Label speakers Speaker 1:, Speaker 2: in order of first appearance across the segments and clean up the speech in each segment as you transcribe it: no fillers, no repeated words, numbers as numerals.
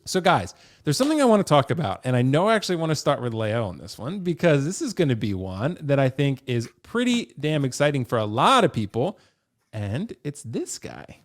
Speaker 1: So guys, there's something I want to talk about, and I know I actually want to start with Leo on this one because this is going to be one that I think is pretty damn exciting for a lot of people, and it's this guy.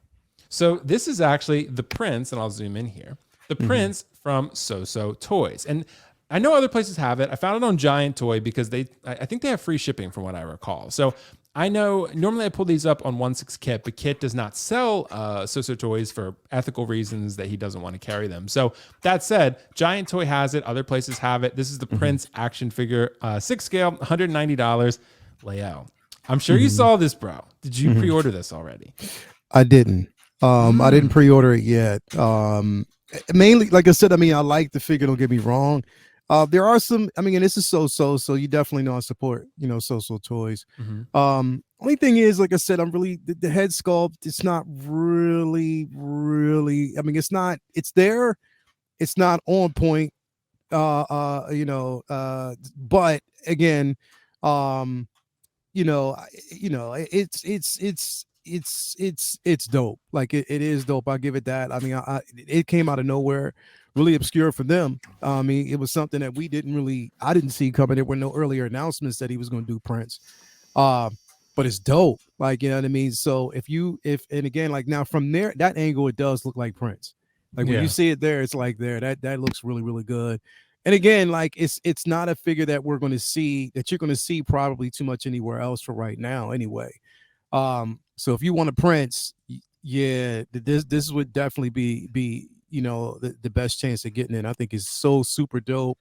Speaker 1: So this is actually the Prince, and I'll zoom in here. The Prince from Soosoo Toys, and I know other places have it. I found it on Giant Toy because I think they have free shipping from what I recall. So I know normally I pull these up on 1/6 Kit, but Kit does not sell Soosoo Toys for ethical reasons that he doesn't want to carry them. So that said, Giant Toy has it. Other places have it. This is the Prince action figure, 6 scale, $190. Leo, I'm sure you saw this, bro. Did you pre-order this already?
Speaker 2: I didn't. I didn't pre-order it yet. Mainly, like I said, I mean, I like the figure. Don't get me wrong. There are some. I mean, and this is so you definitely know I support Soosoo Toys. Only thing is, like I said, I'm really the head sculpt. It's not really. I mean, it's not. It's there. It's not on point. But again, it's dope. Like it is dope. I give it that. I mean, it came out of nowhere, really obscure for them. I mean, it was something that I didn't see coming. There were no earlier announcements that he was going to do Prince. But it's dope. Like, you know what I mean? So and again, like now from there, that angle, it does look like Prince. Like when you see it there, it's like there, that looks really, really good. And again, like it's not a figure that you're going to see probably too much anywhere else for right now anyway. So if you want a Prince, yeah, this would definitely be the best chance of getting it. I think it's so super dope.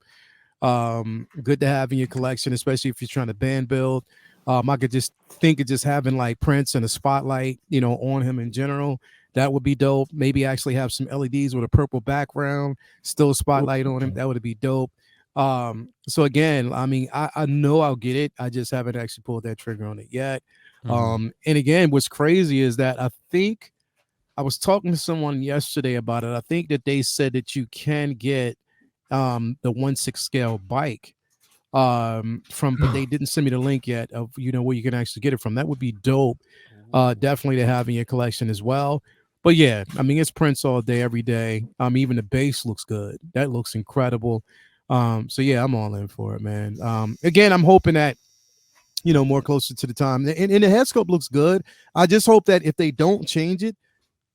Speaker 2: Good to have in your collection, especially if you're trying to band build. I could just think of just having like Prince and a spotlight, on him in general. That would be dope. Maybe actually have some LEDs with a purple background, still a spotlight on him. That would be dope. So again, I mean, I know I'll get it. I just haven't actually pulled that trigger on it yet. And again, what's crazy is that I think I was talking to someone yesterday about it. I think that they said that you can get the 1/6 scale bike but they didn't send me the link yet of where you can actually get it from. That would be dope. Definitely to have in your collection as well. But yeah, I mean, it's Prince all day, every day. Even the base looks good. That looks incredible. So yeah, I'm all in for it, man. Again, I'm hoping that more closer to the time, and the head sculpt looks good. I just hope that if they don't change it,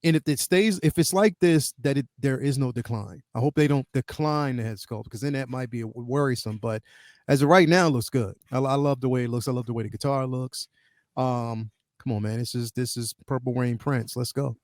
Speaker 2: and if it's like this, that there is no decline. I hope they don't decline the head sculpt, because then that might be worrisome. But as of right now, it looks good. I love the way it looks. I love the way the guitar looks. Come on, man. This is Purple Rain Prince. Let's go.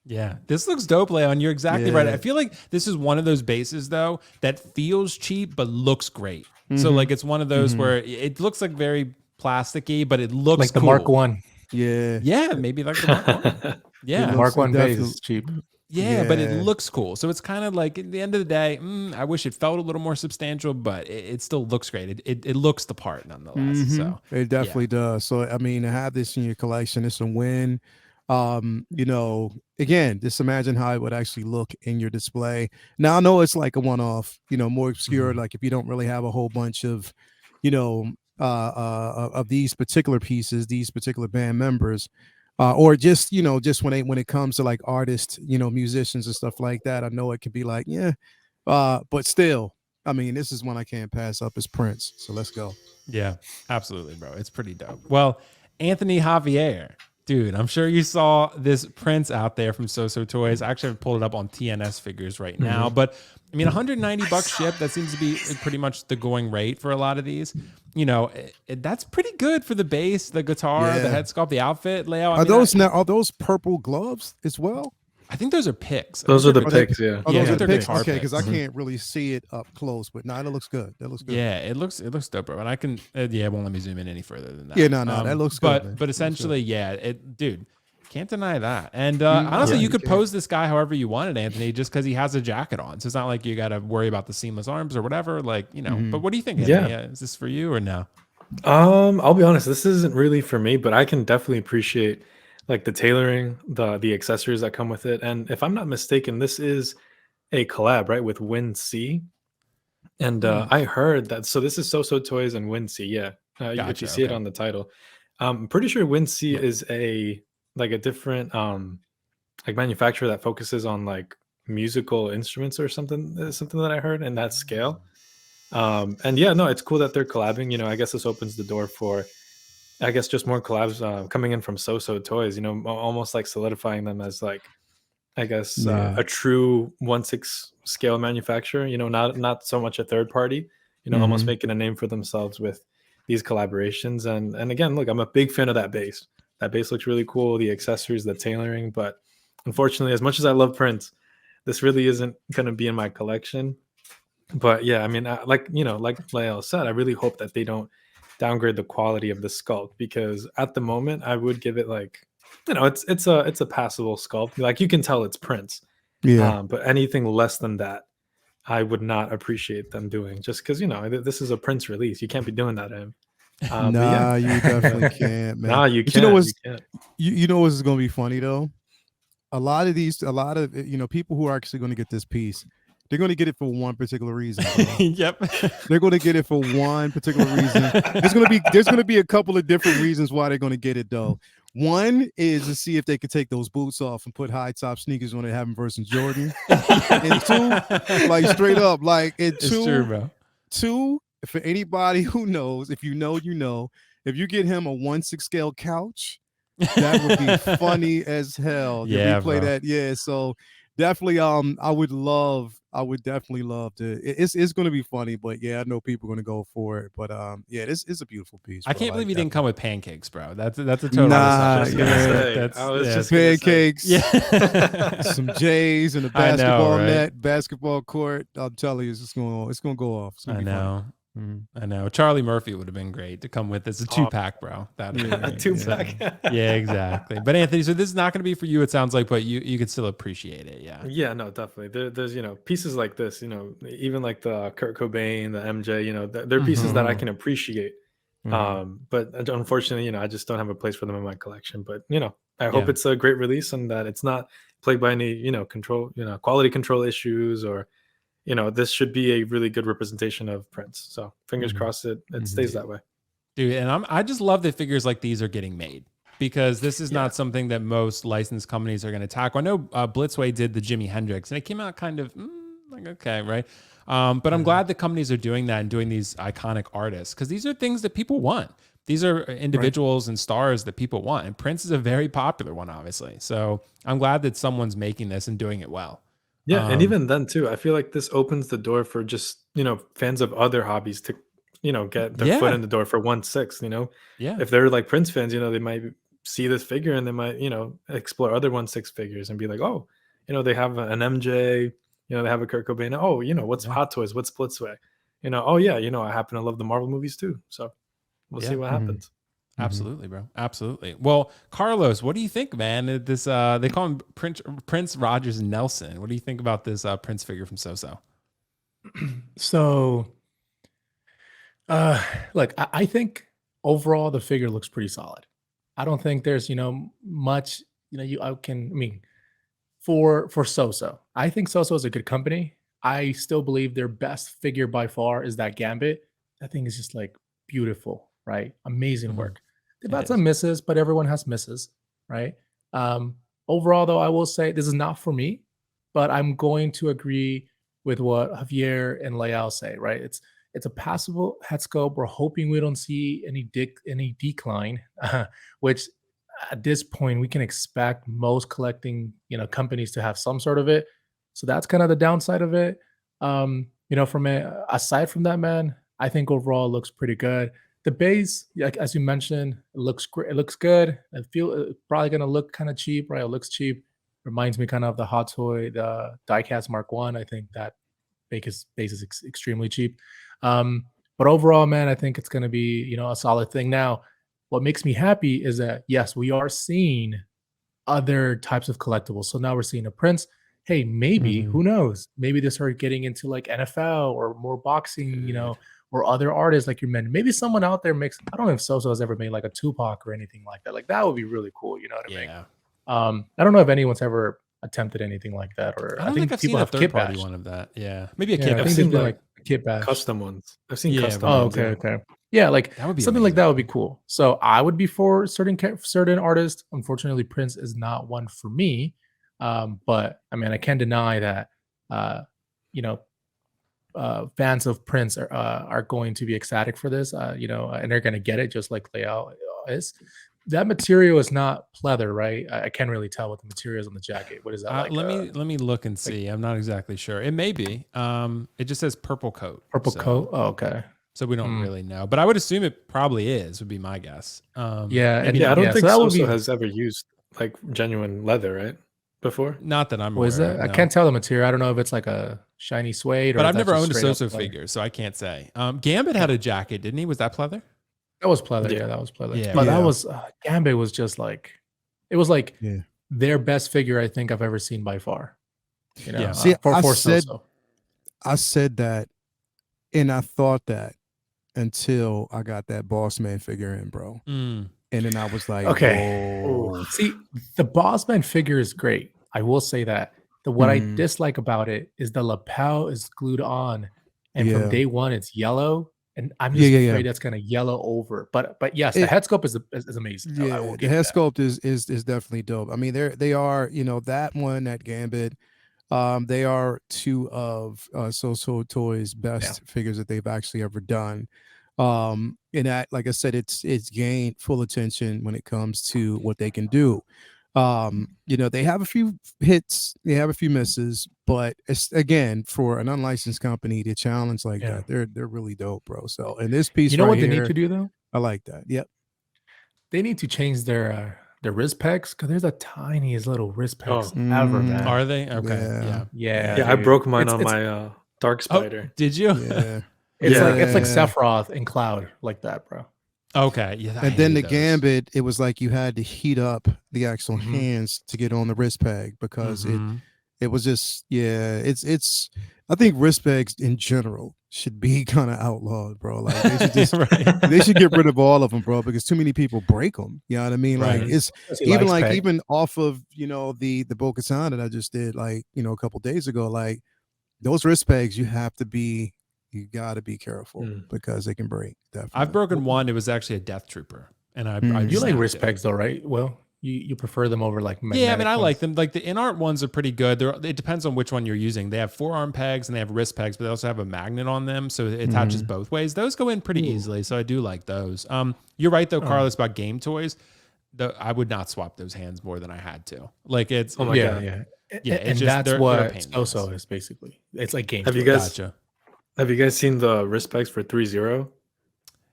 Speaker 1: Yeah, this looks dope, Leon. You're exactly right. I feel like this is one of those bases, though, that feels cheap but looks great. So like it's one of those where it looks like very plasticky, but it looks
Speaker 3: like the
Speaker 1: cool.
Speaker 3: Mark One.
Speaker 1: Yeah, maybe like the Mark One. Yeah,
Speaker 3: Mark One base is cheap.
Speaker 1: Yeah, but it looks cool. So it's kind of like at the end of the day, I wish it felt a little more substantial, but it still looks great. It looks the part nonetheless. So
Speaker 2: it definitely does. So I mean, to have this in your collection, it's a win. Again, just imagine how it would actually look in your display. Now I know it's like a one-off, more obscure, like if you don't really have a whole bunch of, of these particular pieces, these particular band members. Or just just when it comes to like artists, musicians and stuff like that, I know it can be like, but still, I mean, this is one I can't pass up, as Prince. So let's go.
Speaker 1: Yeah, absolutely, bro. It's pretty dope. Well, Anthony Javier, dude, I'm sure you saw this Prince out there from Soosoo Toys. I actually pulled it up on TNS figures right now, but I mean, $190 ship. That seems to be pretty much the going rate for a lot of these. That's pretty good for the bass, the guitar, the head sculpt, the outfit layout.
Speaker 2: Are those purple gloves as well?
Speaker 1: I think those are picks.
Speaker 3: Those are the picks, yeah.
Speaker 2: Oh, those are
Speaker 1: they're
Speaker 2: picks?
Speaker 1: guitar
Speaker 2: Okay, because
Speaker 1: picks.
Speaker 2: I can't really see it up close, but no, that looks good. That looks good.
Speaker 1: Yeah, it looks dope, bro. And I can, it won't let me zoom in any further than that.
Speaker 2: Yeah, no, that looks good. Man.
Speaker 1: But essentially, dude, can't deny that. And honestly, you could pose this guy however you wanted, Anthony, just because he has a jacket on. So it's not like you got to worry about the seamless arms or whatever. Like, But what do you think, Anthony? Is this for you or no?
Speaker 3: I'll be honest, this isn't really for me, but I can definitely appreciate like the tailoring, the accessories that come with it. And if I'm not mistaken, this is a collab, right, with WinC. And I heard that, so this is Soosoo Toys and WinC, yeah. If you see it on the title. I'm pretty sure WinC is a different like manufacturer that focuses on like musical instruments or something that I heard in that scale. And yeah, no, it's cool that they're collabing. I guess this opens the door for, I guess, just more collabs coming in from Soosoo Toys. Almost like solidifying them as like, I guess,
Speaker 2: Yeah.
Speaker 3: a true 1/6 scale manufacturer. Not so much a third party. Almost making a name for themselves with these collaborations. And again, look, I'm a big fan of that base. That base looks really cool. The accessories, the tailoring, but unfortunately, as much as I love prints, this really isn't going to be in my collection. But yeah, I mean, like Lael said, I really hope that they don't downgrade the quality of the sculpt, because at the moment I would give it like, it's a passable sculpt. Like, you can tell it's Prince.
Speaker 2: Yeah.
Speaker 3: But anything less than that, I would not appreciate them doing, just because this is a Prince release. You can't be doing that to him. But
Speaker 2: Nah,
Speaker 3: yeah,
Speaker 2: you definitely can't, man.
Speaker 3: nah, you
Speaker 2: But
Speaker 3: can't.
Speaker 2: you know what's
Speaker 3: You can't.
Speaker 2: you know what's going to be funny though? A lot of people who are actually going to get this piece, they're going to get it for one particular reason. Bro.
Speaker 1: Yep.
Speaker 2: They're going to get it for one particular reason. There's going to be a couple of different reasons why they're going to get it though. One is to see if they could take those boots off and put high top sneakers on it, have them versus Jordan. And two, like straight up, like
Speaker 1: It's true, bro.
Speaker 2: Two, for anybody who knows, if you know, if you get him a 1/6 scale couch, that would be funny as hell.
Speaker 1: Yeah,
Speaker 2: replay
Speaker 1: bro.
Speaker 2: that. Yeah, so definitely, I would definitely love to. It's going to be funny, but yeah, I know people are going to go for it. But yeah, it's a beautiful piece.
Speaker 1: I
Speaker 2: bro.
Speaker 1: can't believe he didn't
Speaker 2: definitely.
Speaker 1: come with pancakes, bro. That's a total
Speaker 2: Nah,
Speaker 1: assumption.
Speaker 2: yeah.
Speaker 3: I was just
Speaker 2: Pancakes,
Speaker 3: yeah.
Speaker 2: some J's, and a
Speaker 1: I know,
Speaker 2: basketball
Speaker 1: right?
Speaker 2: net, basketball court. I'm telling you, it's going to go off. It's gonna
Speaker 1: I
Speaker 2: be funny.
Speaker 1: know. I know. Charlie Murphy would have been great to come with as a 2-pack, bro. That'd
Speaker 2: Yeah.
Speaker 1: be great.
Speaker 3: 2-pack.
Speaker 1: Yeah, exactly. But Anthony, so this is not going to be for you, it sounds like, but you could still appreciate it. Yeah.
Speaker 3: Yeah, no, definitely. There's pieces like this, even like the Kurt Cobain, the MJ, they're pieces that I can appreciate. But unfortunately, I just don't have a place for them in my collection. But I hope
Speaker 1: Yeah.
Speaker 3: it's a great release and that it's not plagued by any quality control issues, or this should be a really good representation of Prince. So fingers crossed it stays that way.
Speaker 1: Dude, and I just love that figures like these are getting made, because this is not something that most licensed companies are going to tackle. I know Blitzway did the Jimi Hendrix, and it came out kind of like, okay, right? But I'm glad that companies are doing that and doing these iconic artists, because these are things that people want. These are individuals and stars that people want. And Prince is a very popular one, obviously. So I'm glad that someone's making this and doing it well.
Speaker 3: Yeah, and even then too, I feel like this opens the door for just fans of other hobbies to get their foot in the door for 1/6.
Speaker 1: Yeah.
Speaker 3: If they're like Prince fans, they might see this figure and they might explore other 1/6 figures and be like, oh, they have an MJ, they have a Kurt Cobain. Oh, what's Hot Toys? What's Blitzway? Oh yeah, I happen to love the Marvel movies too. So we'll see what happens.
Speaker 1: Absolutely, bro. Absolutely. Well, Carlos, what do you think, man? This they call him Prince Rogers Nelson. What do you think about this Prince figure from Soosoo?
Speaker 4: So, look, I think overall the figure looks pretty solid. I don't think there's much for Soosoo. I think Soosoo is a good company. I still believe their best figure by far is that Gambit. That thing is just like beautiful, right? Amazing work. They've had some misses, but everyone has misses, right? Overall, though, I will say this is not for me, but I'm going to agree with what Javier and Lael say, right? It's a passable head sculpt. We're hoping we don't see any decline, which at this point we can expect most collecting companies to have some sort of it. So that's kind of the downside of it. Aside from that, man, I think overall it looks pretty good. The base, like as you mentioned, it looks great. It looks good. I feel it's probably gonna look kind of cheap, right? It looks cheap. Reminds me kind of the Hot Toy, the Diecast Mark 1. I think that base is extremely cheap. But overall, man, I think it's gonna be a solid thing. Now, what makes me happy is that yes, we are seeing other types of collectibles. So now we're seeing a Prince. Hey, maybe who knows? Maybe they start getting into like NFL or more boxing, or other artists like you mentioned. Maybe someone out there makes. I don't know if Soosoo has ever made like a Tupac or anything like that. Like that would be really cool. You know what I mean? I don't know if anyone's ever attempted anything like that, or
Speaker 1: I don't think I've
Speaker 4: people
Speaker 1: seen a
Speaker 4: have
Speaker 1: third
Speaker 4: kit
Speaker 1: party
Speaker 4: bash.
Speaker 1: one of that. Yeah, maybe a
Speaker 4: Yeah,
Speaker 1: kit
Speaker 4: I
Speaker 1: bash.
Speaker 4: think
Speaker 3: seen,
Speaker 4: they've been
Speaker 3: like,
Speaker 4: like kit bash.
Speaker 3: Custom ones. I've seen
Speaker 1: Yeah,
Speaker 3: custom
Speaker 1: bro.
Speaker 4: Oh,
Speaker 3: ones.
Speaker 4: okay. Yeah, like
Speaker 1: That would be
Speaker 4: something like
Speaker 1: amazing.
Speaker 4: that would be cool. So I would be for certain artists. Unfortunately, Prince is not one for me. But I mean, I can't deny that, you know, fans of Prince are going to be ecstatic for this, and they're going to get it just like Leao is. That material is not pleather, right? I can't really tell what the material is on the jacket. What is that like?
Speaker 1: Let me look and see. I'm not exactly sure. It may be. It just says purple coat.
Speaker 4: Purple coat. Oh, okay.
Speaker 1: So we don't really know, but I would assume it probably is. Would be my guess.
Speaker 4: Yeah,
Speaker 3: I don't think Soosoo has ever used like genuine leather, right? Before,
Speaker 1: not that I'm
Speaker 4: aware. Was that?
Speaker 1: of,
Speaker 4: I can't tell the material. I don't know if it's like a shiny suede,
Speaker 1: but I've never owned a Soosoo figure, so I can't say. Gambit had a jacket, didn't he? Was that pleather?
Speaker 4: That was pleather. Yeah, that was pleather.
Speaker 1: Yeah,
Speaker 4: but that was Gambit was just like, it was like
Speaker 2: Yeah.
Speaker 4: their best figure I think I've ever seen by far. You know,
Speaker 1: Yeah.
Speaker 2: See,
Speaker 4: Soosoo.
Speaker 2: I said that, and I thought that until I got that Boss Man figure in, bro. And then I was like,
Speaker 4: okay.
Speaker 2: whoa.
Speaker 4: See, the Boss Man figure is great. I will say that. What I dislike about it is the lapel is glued on, and from day one it's yellow. And I'm just afraid that's gonna yellow over. But yes, the head sculpt is amazing.
Speaker 2: Yeah, the head sculpt is definitely dope. I mean, they are, that one, that Gambit. They are two of Soosoo Toys' best figures that they've actually ever done. And that, like I said, it's gained full attention when it comes to what they can do. They have a few hits, they have a few misses, but it's, again, for an unlicensed company to challenge like that, they're really dope, bro. So, and this piece,
Speaker 4: what they need to do though?
Speaker 2: I like that. Yep.
Speaker 4: They need to change their wrist pegs, because there's the tiniest little wrist pegs ever, man.
Speaker 1: Are they? Okay.
Speaker 4: Yeah.
Speaker 3: I broke mine on my Dark Spider.
Speaker 1: Oh, did you?
Speaker 2: Yeah.
Speaker 4: It's like Sephiroth and Cloud, like that, bro.
Speaker 1: Okay. Yeah.
Speaker 2: And then the Gambit, it was like you had to heat up the actual hands to get on the wrist peg, because it was just, it's I think wrist pegs in general should be kind of outlawed, bro. Like they should just they should get rid of all of them, bro, because too many people break them. You know what I mean? Like it's even off of the Bo-Katan that I just did like a couple days ago. Like those wrist pegs, you got to be careful because they can break. Definitely.
Speaker 1: I've broken one. It was actually a Death Trooper, and I
Speaker 4: you like wrist pegs though, right? Well, you prefer them over like magnetic
Speaker 1: I mean, I
Speaker 4: ones.
Speaker 1: like them. Like the in-art ones are pretty good. It depends on which one you're using. They have forearm pegs and they have wrist pegs, but they also have a magnet on them, so it attaches both ways. Those go in pretty easily, so I do like those. You're right though, Carlos, about game toys. I would not swap those hands more than I had to. Like it's
Speaker 3: God.
Speaker 1: Yeah,
Speaker 4: and that's what Soosoo is basically. It's like game.
Speaker 3: Have you guys seen the wrist pegs for 3-0?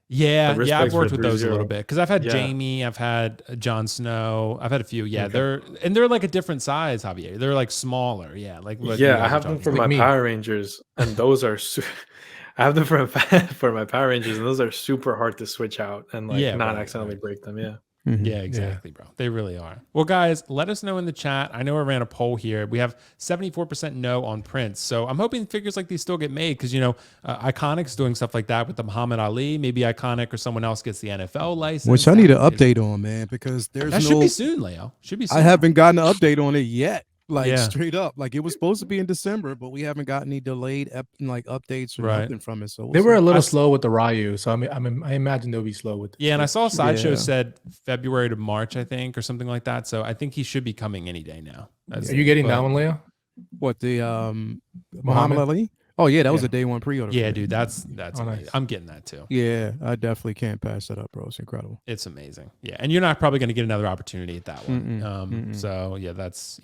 Speaker 1: Yeah, I've worked with those a little bit because I've had Jamie, I've had Jon Snow, I've had a few. Yeah, they're like a different size, Javier. They're like smaller. Yeah,
Speaker 3: I have them for my Power Rangers, and those are. I have them for my Power Rangers, and those are super hard to switch out and not accidentally break them. Yeah.
Speaker 1: Yeah, exactly, bro. They really are. Well, guys, let us know in the chat. I know I ran a poll here. We have 74% no on Prince. So I'm hoping figures like these still get made because, Iconic's doing stuff like that with the Muhammad Ali. Maybe Iconic or someone else gets the NFL license.
Speaker 2: Which I need an update on, man, because
Speaker 1: that should be soon, Leo. Should be soon.
Speaker 2: I haven't gotten an update on it yet. Straight up, like it was supposed to be in December, but we haven't got any delayed updates or nothing from it. So
Speaker 4: they were a little slow with the Ryu, so I imagine they'll be slow with.
Speaker 1: And I saw Sideshow said February to March, I think, or something like that. So I think he should be coming any day now.
Speaker 4: Are you getting that one, Leo?
Speaker 2: What, the Muhammad Ali? Oh yeah, that was a day one pre-order.
Speaker 1: Yeah, dude, that's amazing. Nice. I'm getting that too.
Speaker 2: Yeah, I definitely can't pass that up, bro. It's incredible.
Speaker 1: It's amazing. Yeah, and you're not probably going to get another opportunity at that one. So yeah, that's